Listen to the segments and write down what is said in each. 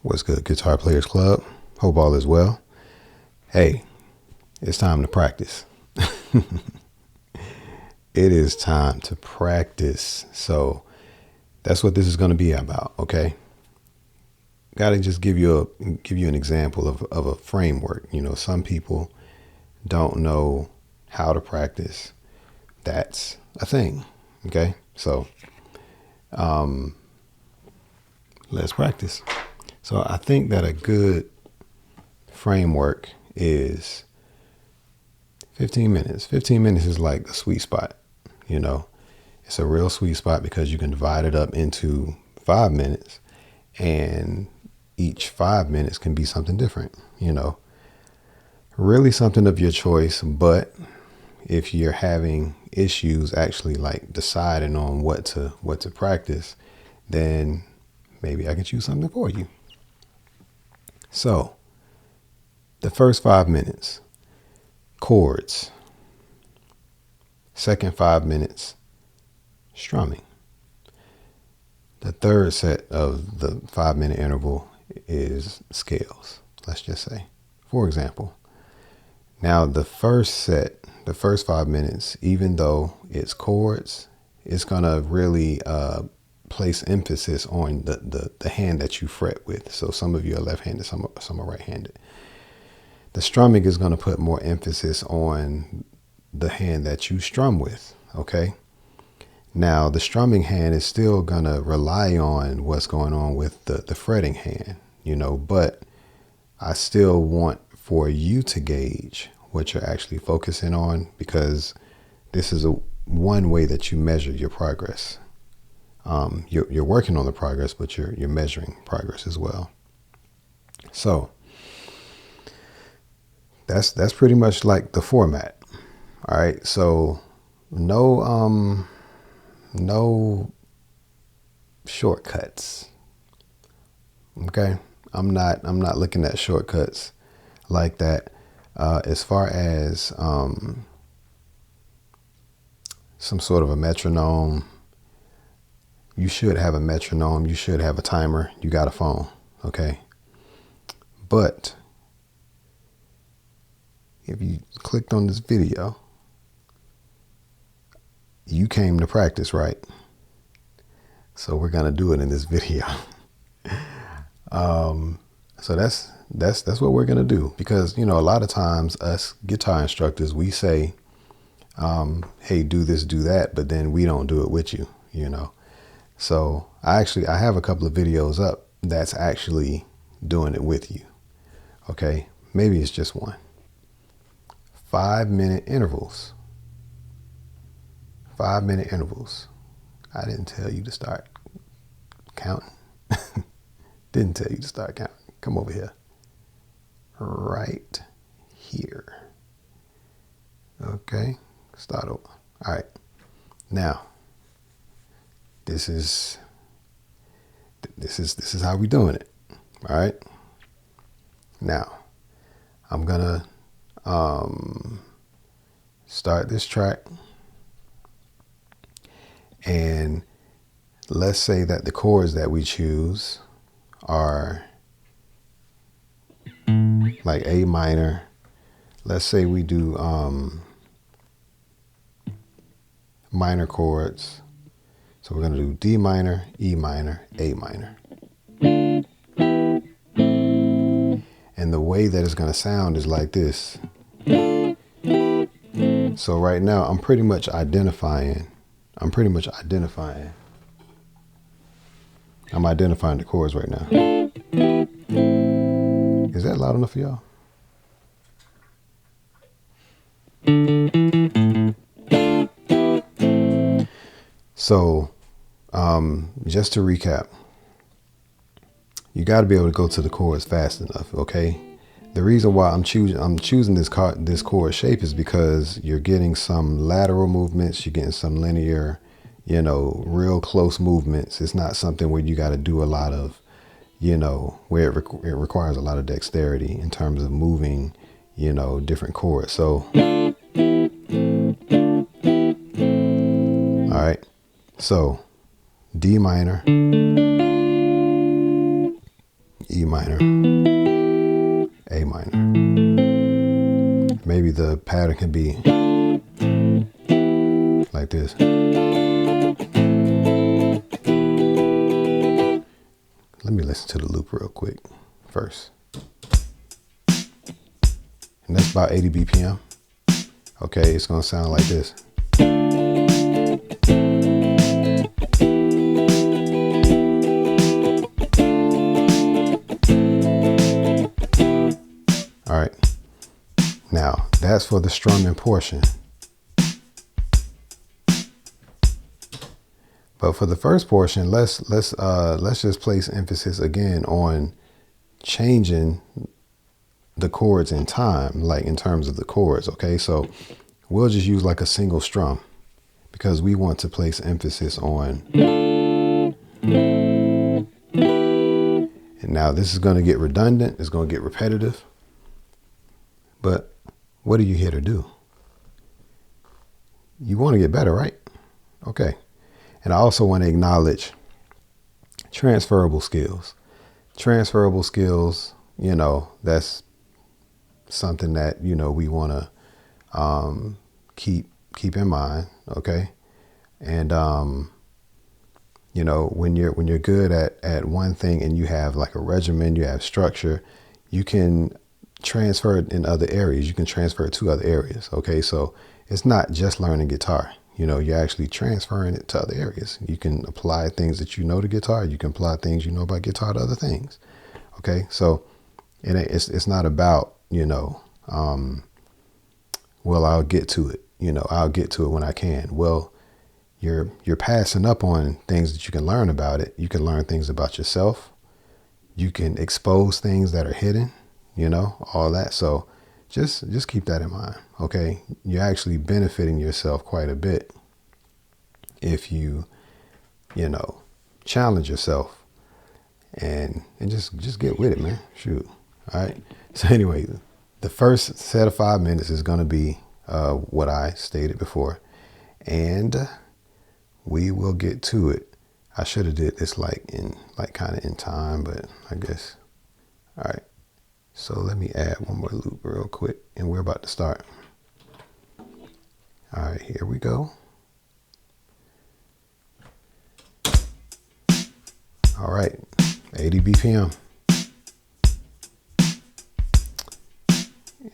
What's good, Guitar Players Club? Hope all is well. Hey, it's time to practice. It is time to practice. So that's what this is going to be about, okay? Got to just give you an example of a framework. You know, some people don't know how to practice. That's a thing, okay? So let's practice. So I think that a good framework is 15 minutes. 15 minutes is like the sweet spot, you know. It's a real sweet spot because you can divide it up into 5 minutes, and each 5 minutes can be something different, you know. Really something of your choice, but if you're having issues actually like deciding on what to practice, then maybe I can choose something for you. So, the first 5 minutes, chords. Second 5 minutes, strumming. The third set of the 5-minute interval is scales, let's just say, for example. Now, the first 5 minutes, even though it's chords, it's going to really place emphasis on the hand that you fret with. So some of you are left-handed, some are right-handed. The strumming is going to put more emphasis on the hand that you strum with, okay? Now, the strumming hand is still going to rely on what's going on with the fretting hand, you know, but I still want for you to gauge what you're actually focusing on, because this is one way that you measure your progress. You're working on the progress, but you're measuring progress as well. So that's pretty much like the format. All right. So no shortcuts. Okay. I'm not looking at shortcuts like that. As far as some sort of a metronome, you should have a metronome. You should have a timer. You got a phone. Okay. But if you clicked on this video, you came to practice, right? So we're going to do it in this video. So that's what we're going to do, because, you know, a lot of times us guitar instructors, we say, hey, do this, do that, but then we don't do it with you, you know. So I have a couple of videos up that's actually doing it with you. Okay. Maybe it's just one. 5-minute intervals. 5-minute intervals. I didn't tell you to start counting. Didn't tell you to start counting. Come over here. Right here. Okay. Start over. All right. Now, this is how we doing it. All right. Now, I'm gonna start this track, and let's say that the chords that we choose are like A minor. Let's say we do minor chords. So we're going to do D minor, E minor, A minor. And the way that it's going to sound is like this. So right now I'm pretty much identifying I'm identifying the chords right now. Is that loud enough for y'all? So, just to recap, you got to be able to go to the chords fast enough, okay? The reason why I'm choosing this chord shape is because you're getting some lateral movements, you're getting some linear, you know, real close movements. It's not something where you got to do a lot of, you know, where it requires a lot of dexterity in terms of moving, you know, different chords. So, all right. So, D minor, E E minor, A minor. Maybe the pattern can be like this. Let me listen to the loop real quick first. And that's about 80 BPM. Okay, it's gonna sound like this. All right, now that's for the strumming portion. But for the first portion, let's just place emphasis again on changing the chords in time, like in terms of the chords. Okay, so we'll just use like a single strum because we want to place emphasis on. And now this is going to get redundant. It's going to get repetitive. But what are you here to do? You want to get better, right? Okay. And I also want to acknowledge transferable skills. Transferable skills, you know, that's something that, you know, we want to keep in mind. Okay. And, you know, when you're good at one thing and you have like a regimen, you have structure, you can transfer it in other areas. You can transfer it to other areas. Okay. So it's not just learning guitar. You know, you're actually transferring it to other areas. You can apply things that you know to guitar. You can apply things you know about guitar to other things. Okay. So it's not about, you know, well, I'll get to it. You know, I'll get to it when I can. Well, you're passing up on things that you can learn about it. You can learn things about yourself. You can expose things that are hidden, you know, all that. So just keep that in mind. Okay. You're actually benefiting yourself quite a bit if you know, challenge yourself and just get with it, man. Shoot. All right. So anyway, the first set of 5 minutes is going to be what I stated before, and we will get to it. I should have did this kind of in time, but I guess. All right. So let me add one more loop real quick, and we're about to start. All right, here we go. All right, 80 BPM.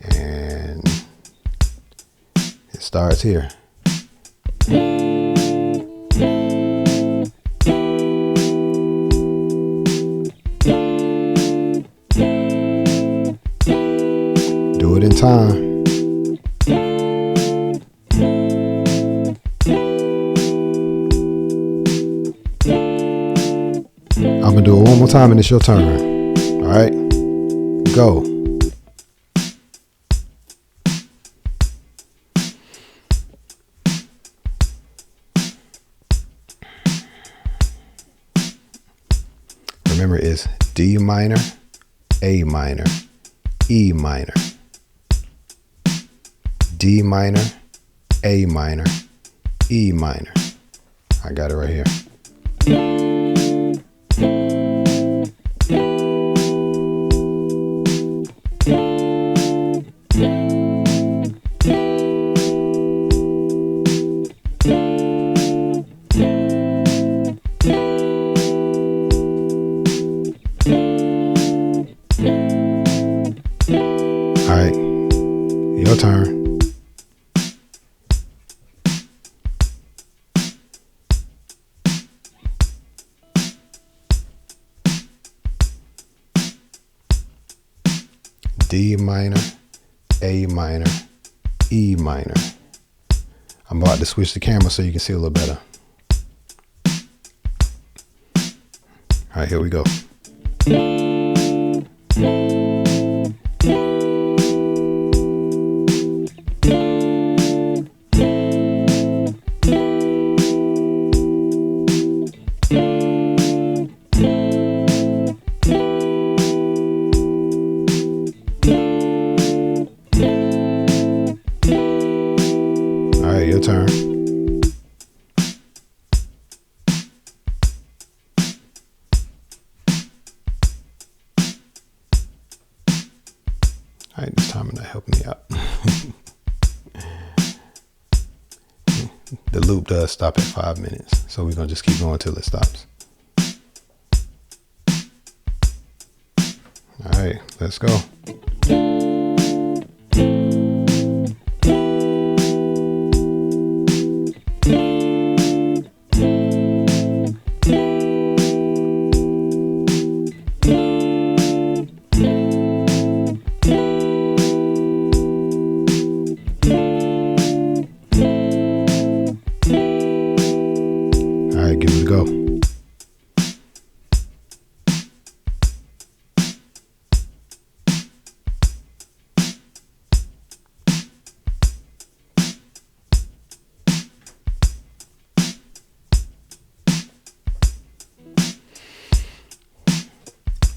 And it starts here. Do it in time. I'm gonna do it one more time and it's your turn. All right, go. Remember, it's D minor, A minor, E minor, D minor, A minor, E minor. I got it right here. All right, your turn. D minor, A minor, E minor. I'm about to switch the camera so you can see a little better. All right, here we go. All right, your turn. All right, this timer not helping me out. The loop does stop at 5 minutes, so we're gonna just keep going till it stops. All right, let's go. All right, give it a go.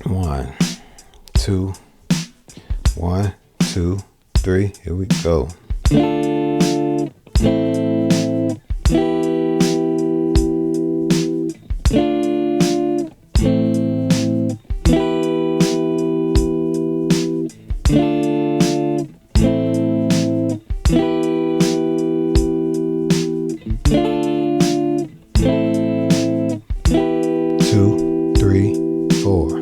One, two, 1, 2, 3. Here we go. 2, 3, 4.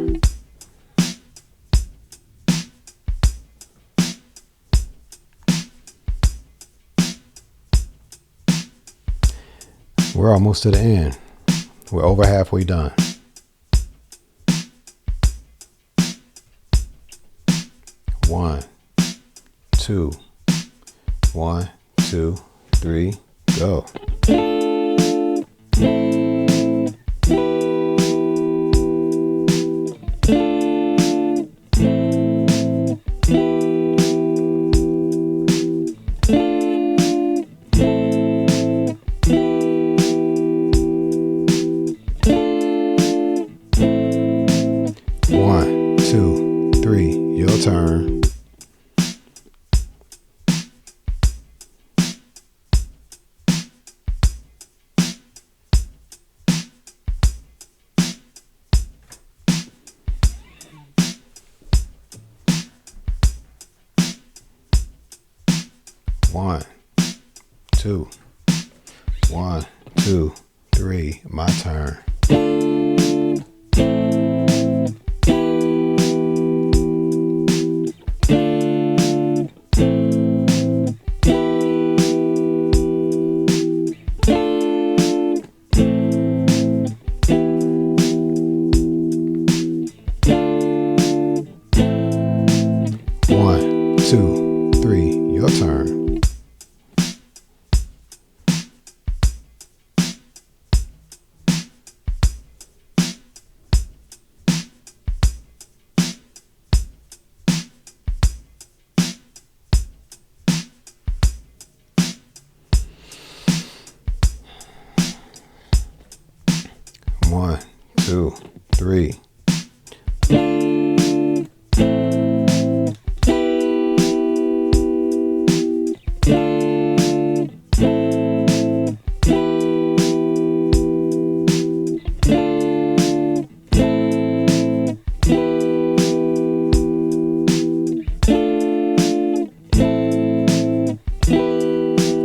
We're almost to the end. We're over halfway done. One, two, 1, 2, 3, go. One, two, three, your turn. One, two, 1, 2, 3, my turn. One, two, three, your turn. One, two, three.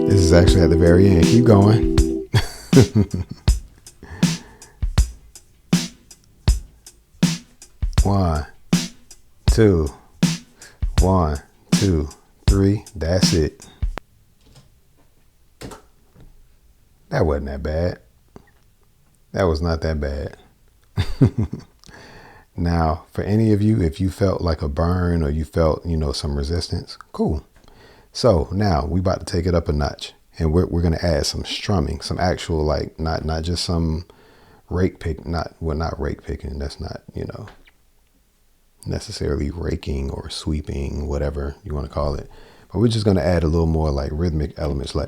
This is actually at the very end. Keep going. One, two, 1, 2, 3. That's it. That wasn't that bad. That was not that bad. Now, for any of you, if you felt like a burn or you felt, some resistance, cool. So now we about to take it up a notch, and we're going to add some strumming, some actual, like, not just some rake pick, not rake picking. That's not, necessarily raking or sweeping, whatever you want to call it. But we're just going to add a little more like rhythmic elements, like.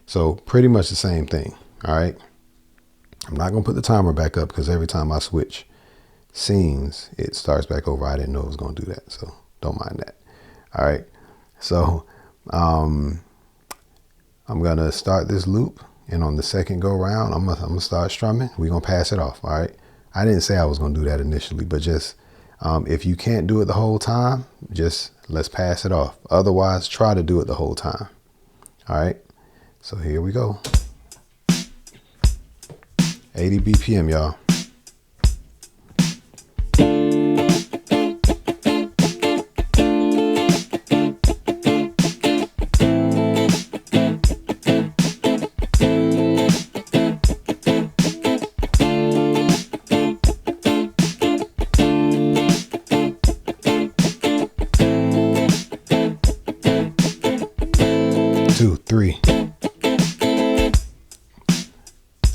So pretty much the same thing. All right. I'm not going to put the timer back up because every time I switch scenes, it starts back over. I didn't know it was going to do that, so don't mind that. All right. So I'm going to start this loop. And on the second go round, I'm gonna start strumming. We're gonna pass it off. All right. I didn't say I was going to do that initially, but just if you can't do it the whole time, just let's pass it off. Otherwise, try to do it the whole time. All right. So here we go. 80 BPM, y'all. Two, three.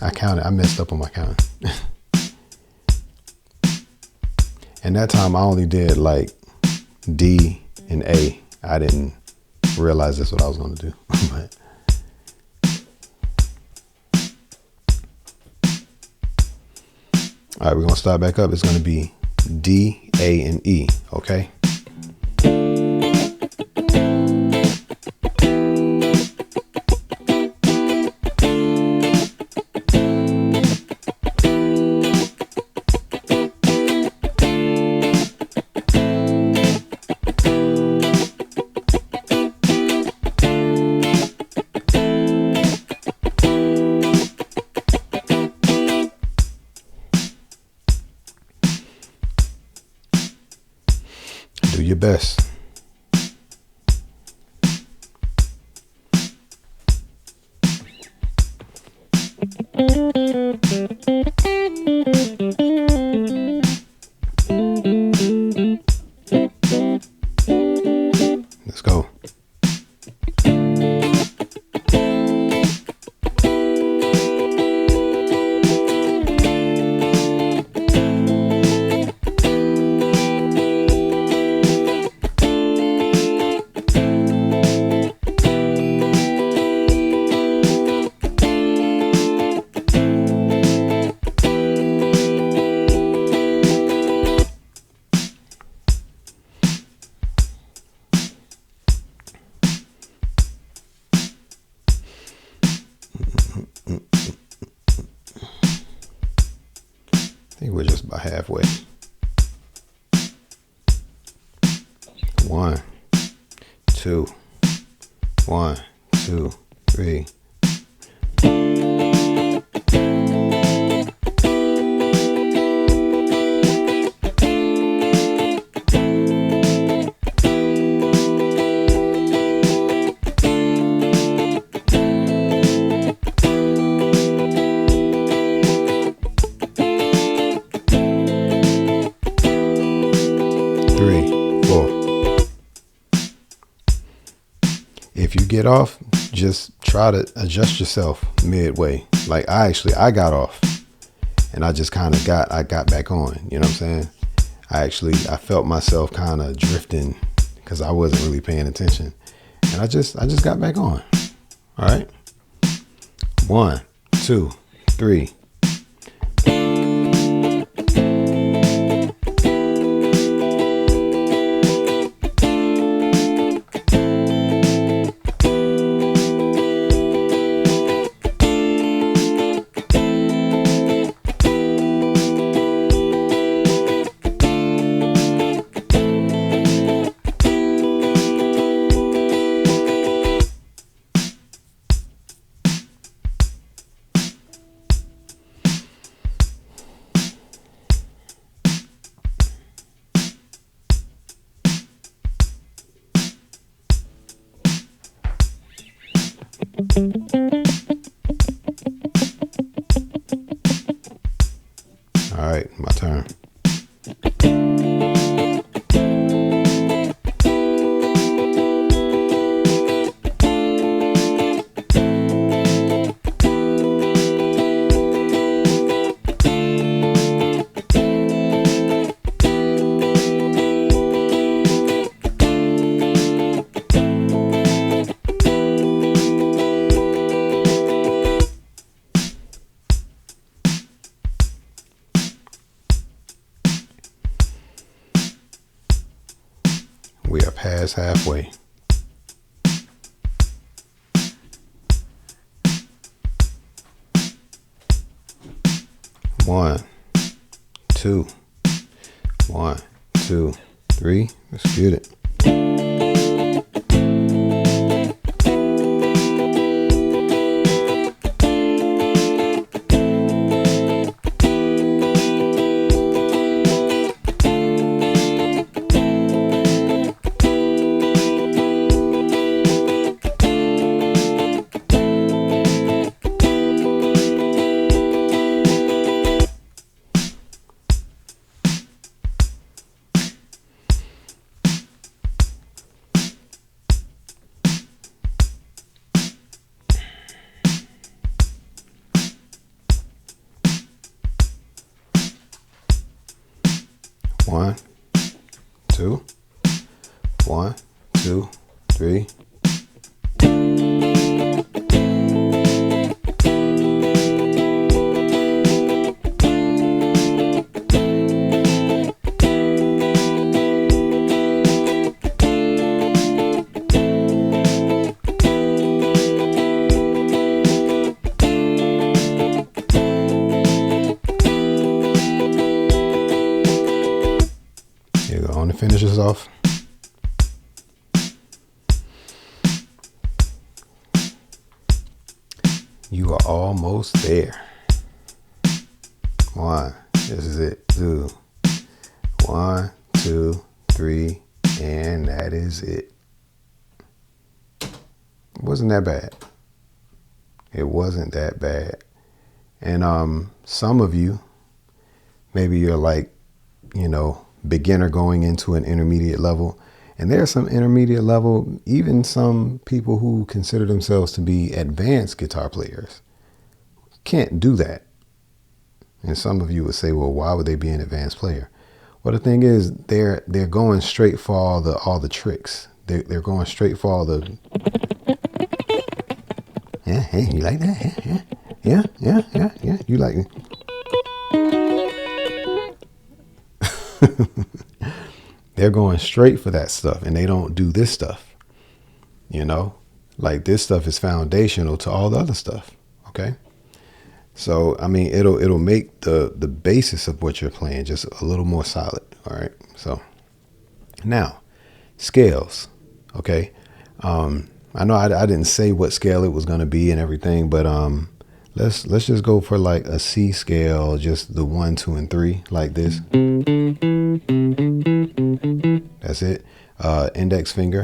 I counted. I messed up on my counting. And that time I only did like D and A. I didn't realize that's what I was going to do. But all right, we're going to start back up. It's going to be D, A, and E. Okay. Do your best. Let's go. I think we're just about halfway. 1, 2, 1, 2, 3. If you get off, just try to adjust yourself midway. Like I got off and I just kind of got back on, you know what I'm saying? I felt myself kind of drifting because I wasn't really paying attention. And I just got back on. All right. 1, 2, 3. All right, my turn. We are past halfway. One, 2. 1, 2, 3. Let's get it. One, two, 1, 2, 3. Here you go. I want to finish this off. You are almost there. 1. This is it. 2. 1, 2, 3, and that is it. It wasn't that bad. It wasn't that bad. And some of you, maybe you're like, beginner going into an intermediate level. And there's some intermediate level, even some people who consider themselves to be advanced guitar players can't do that. And some of you would say, well, why would they be an advanced player? Well, the thing is, they're going straight for all the tricks. They're going straight for all the. Yeah, hey, you like that? Yeah. You like it. They're going straight for that stuff, and they don't do this stuff. Like this stuff is foundational to all the other stuff. Okay. So, I mean, it'll make the basis of what you're playing just a little more solid. All right. So now scales. Okay. I know I didn't say what scale it was going to be and everything, but let's just go for like a C scale, just the 1, 2, and 3, like this. That's it. Index finger,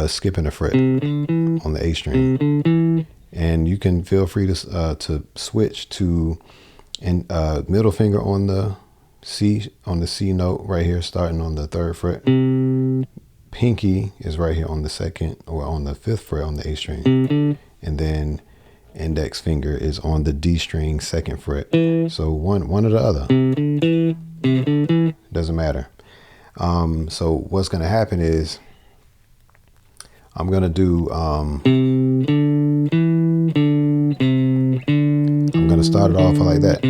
skipping a fret on the A string, and you can feel free to switch to middle finger on the C note right here, starting on the 3rd fret. Pinky is right here on the 2nd or on the 5th fret on the A string, and then index finger is on the D string 2nd fret. So one or the other, doesn't matter. So what's going to happen is I'm going to do I'm going to start it off like that.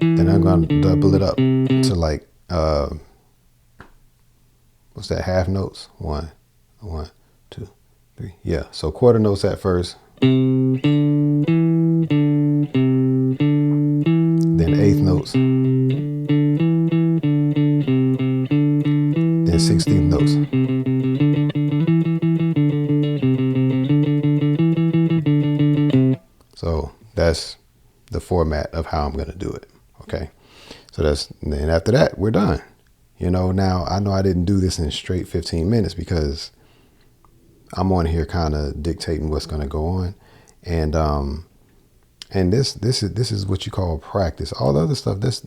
Then I'm going to double it up to like what's that, half notes? 1, 1, 2, 3. Yeah, so quarter notes at first, then 1/8 notes, then 16th notes. So that's the format of how I'm going to do it. Okay. So then after that, we're done. Now I know I didn't do this in straight 15 minutes because I'm on here kind of dictating what's going to go on. And this is what you call practice. All the other stuff, those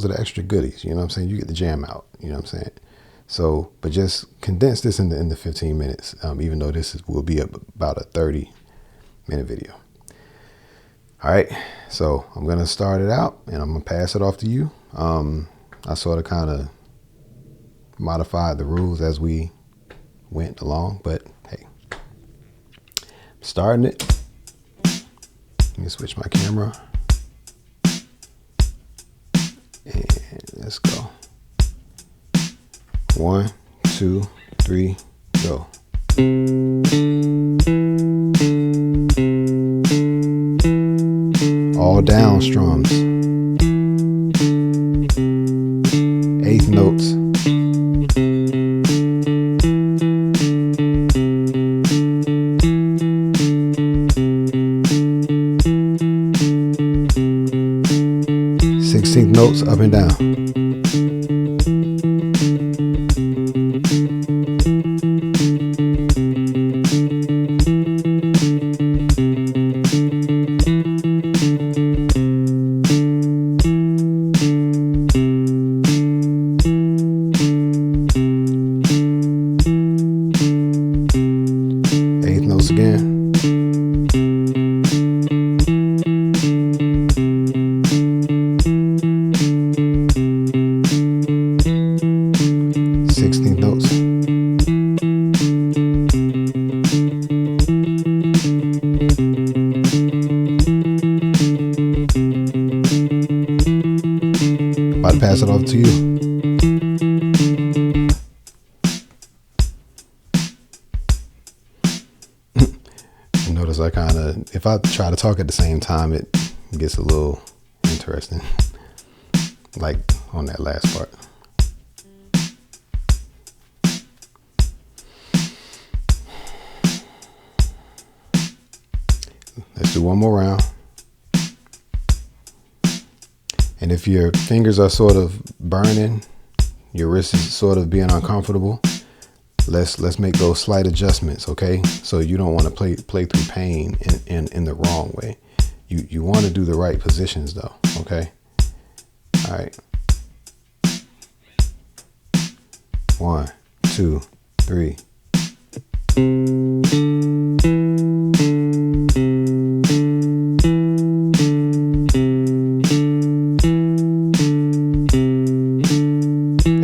are the extra goodies. You know what I'm saying? You get the jam out. You know what I'm saying? So, but just condense this in the 15 minutes, even though will be about a 30-minute video. All right. So I'm going to start it out and I'm going to pass it off to you. I sort of kind of modified the rules as we went along, but hey, I'm starting it. Let me switch my camera and let's go. 1, 2, 3, go. down strums, eighth notes, notes up and down. Eighth notes again. About to pass it off to you. Notice I kind of, if I try to talk at the same time, it gets a little interesting. Like on that last part. Let's do one more round. And if your fingers are sort of burning, your wrist is sort of being uncomfortable, let's make those slight adjustments, okay? So you don't want to play through pain in the wrong way. You want to do the right positions though, okay? All right. 1, 2, 3.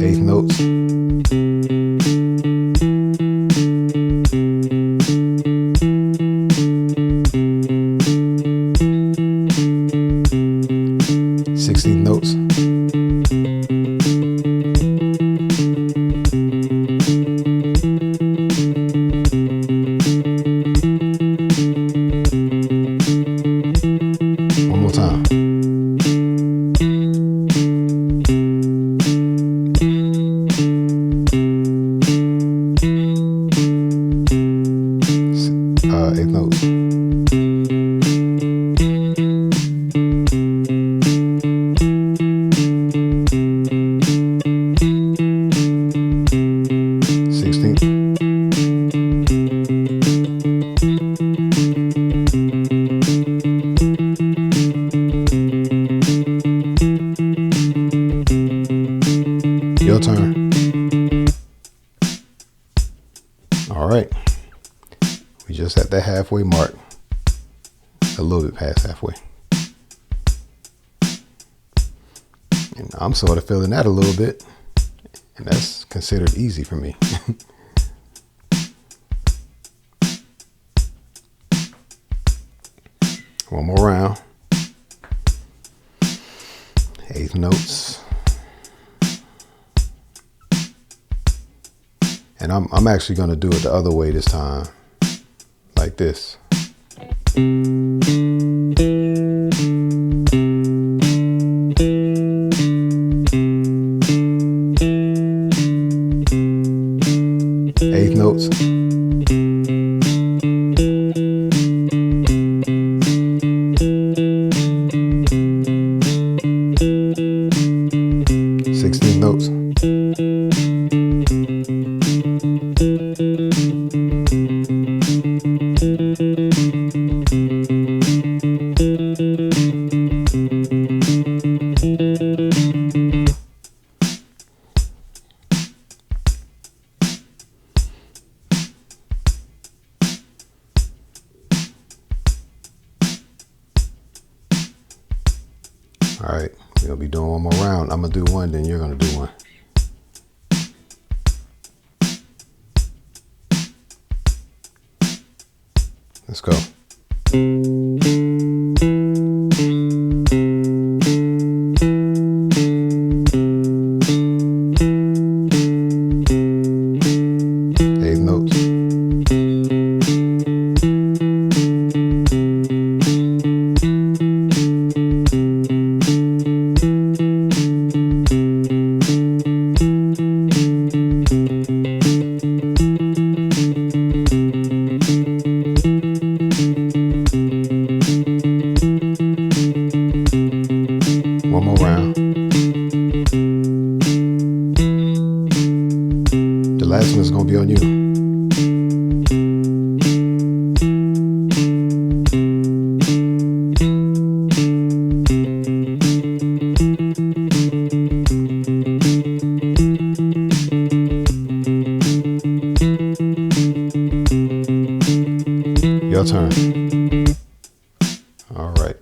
Eighth notes. Sixteenth notes. One more time. Eighth notes. Your turn. All right. We just at that halfway mark. A little bit past halfway. And I'm sort of feeling that a little bit. And that's considered easy for me. One more round. Eighth notes. And I'm actually going to do it the other way this time. Like this. Eighth notes. Sixteenth notes. All right, we're gonna be doing one more round. I'm gonna do one, then you're gonna do one. Let's go. Eighth notes. Your turn. All right.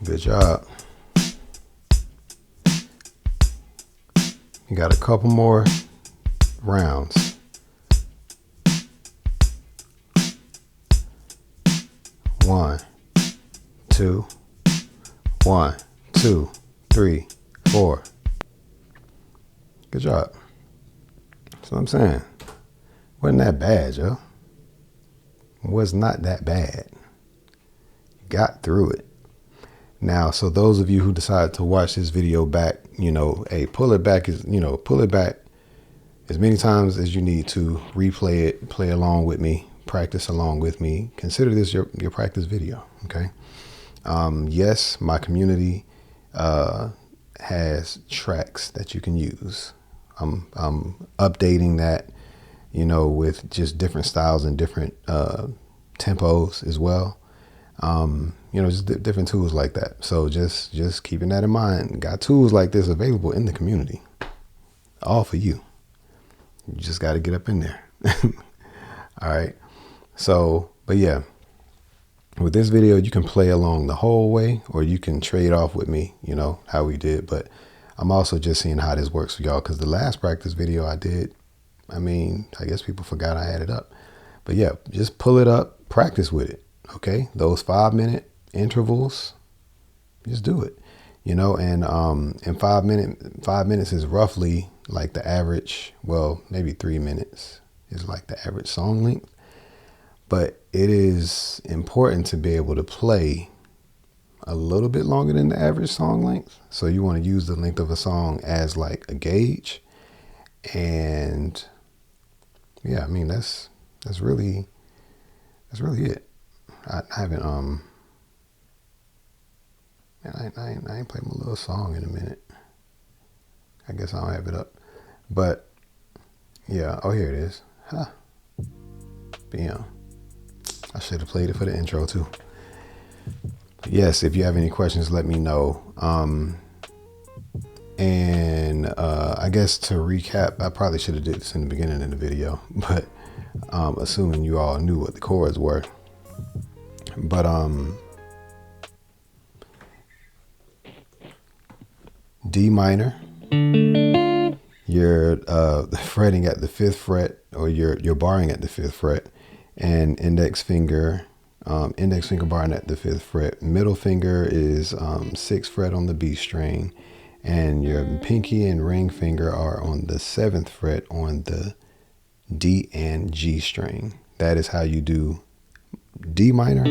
Good job. You got a couple more rounds. One, two, 1, 2, 3, 4. Good job. That's what I'm saying. Wasn't that bad, yo. Was not that bad. Got through it. Now, so those of you who decide to watch this video back, hey, pull it back as many times as you need to. Replay it, play along with me, practice along with me. Consider this your practice video, okay? Yes, my community has tracks that you can use. I'm updating that, with just different styles and different tempos as well. Just different tools like that. So just keeping that in mind. Got tools like this available in the community, all for you. You just got to get up in there. All right. So, but yeah, with this video, you can play along the whole way, or you can trade off with me, how we did. But I'm also just seeing how this works for y'all, because the last practice video I did, I guess people forgot I had it up. But yeah, just pull it up, practice with it. Okay. Those 5-minute intervals, just do it, and 5 minutes is roughly like the average. Well, maybe 3 minutes is like the average song length. But it is important to be able to play a little bit longer than the average song length. So you want to use the length of a song as like a gauge. And yeah, that's really it. I haven't, I ain't played my little song in a minute. I guess I don't have it up, but yeah. Oh, here it is. Huh. Bam. I should have played it for the intro too. Yes, if you have any questions, let me know. I guess to recap, I probably should have did this in the beginning of the video, but assuming you all knew what the chords were. But D minor, you're fretting at the 5th fret, or you're barring at the 5th fret, and index finger barring at the 5th fret. Middle finger is 6th fret on the B string, and your pinky and ring finger are on the 7th fret on the D and G string. That is how you do D minor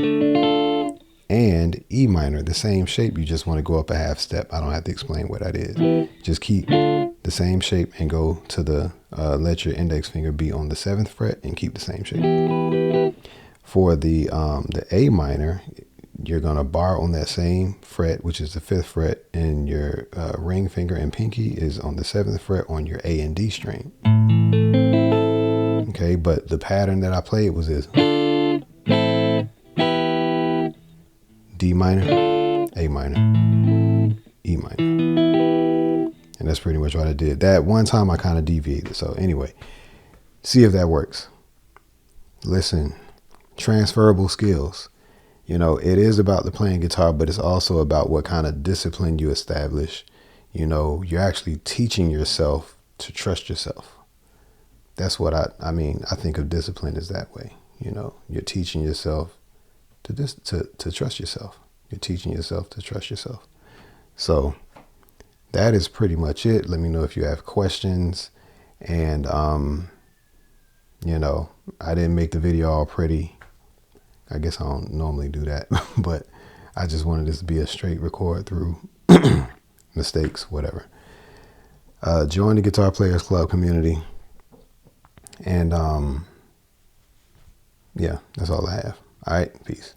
and E minor, the same shape. You just want to go up a half step. I don't have to explain what that is. Just keep the same shape and go to the let your index finger be on the 7th fret and keep the same shape. For the A minor, you're gonna bar on that same fret, which is the 5th fret, and your ring finger and pinky is on the 7th fret on your A and D string. Okay, but the pattern that I played was this: D minor, A minor, E minor. And that's pretty much what I did. That one time I kind of deviated. So anyway, see if that works. Listen, transferable skills. It is about the playing guitar, but it's also about what kind of discipline you establish. You're actually teaching yourself to trust yourself. That's what I think of discipline as that way. You're teaching yourself to trust yourself. You're teaching yourself to trust yourself. So that is pretty much it. Let me know if you have questions. And, I didn't make the video all pretty. I guess I don't normally do that, but I just wanted this to be a straight record through mistakes, whatever. Join the Guitar Players Club community. And, yeah, that's all I have. All right. Peace.